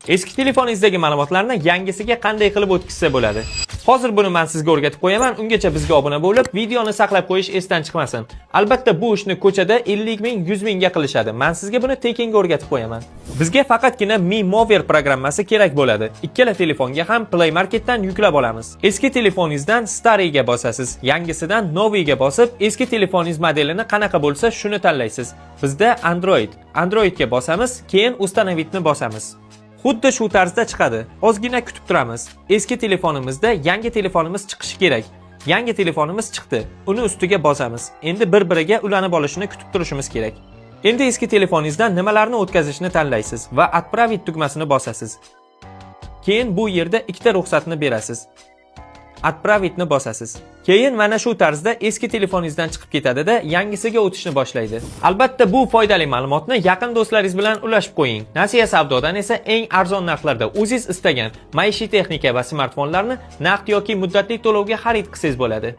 Eski telefoningizdagi ma'lumotlarni yangisiga qanday qilib o'tkazsa bo'ladi? Hozir buni men sizga o'rgatib qo'yaman. Ungacha bizga obuna bo'lib, videoni saqlab qo'yish esdan chiqmasin. Albatta bu ishni ko'chada 50 ming, 100 mingga qilishadi. Men sizga buni tekinga o'rgatib qo'yaman. Bizga faqatgina Mi Mover programmasi kerak bo'ladi. Ikkala telefonga ham Play Marketdan yuklab olamiz. Eski telefoningizdan Starry'ga bosasiz, yangisidan Novy'ga bosib, eski telefoningiz modelini qanaqa bo'lsa, shuni tanlaysiz. Bizda Androidga bosamiz, keyin Ustanovitni bosamiz. Xuddi shu tarzda chiqadi. Ozgina kutib turamiz. Eski telefonimizda yangi telefonimiz chiqishi kerak. Yangi telefonimiz chiqdi. Uni ustiga bosamiz. Endi bir-biriga ulanib olishini kutib turishimiz kerak. Endi eski telefoningizdan nimalarni o'tkazishni tanlaysiz va Отправить tugmasini bosasiz. Keyin bu yerda ikkita ruxsatni berasiz. Отправitni bosasiz. Keyin mana shu tarzda eski telefoningizdan chiqib ketadi-da, yangisiga o'tishni boshlaydi. Albatta bu foydali ma'lumotni yaqin do'stlaringiz bilan ulashib qo'ying. Nasiya savdodan esa eng arzon narxlarda o'zingiz istagan maishiy texnika va smartfonlarni naqd yoki muddatli to'lovga xarid qilsangiz bo'ladi.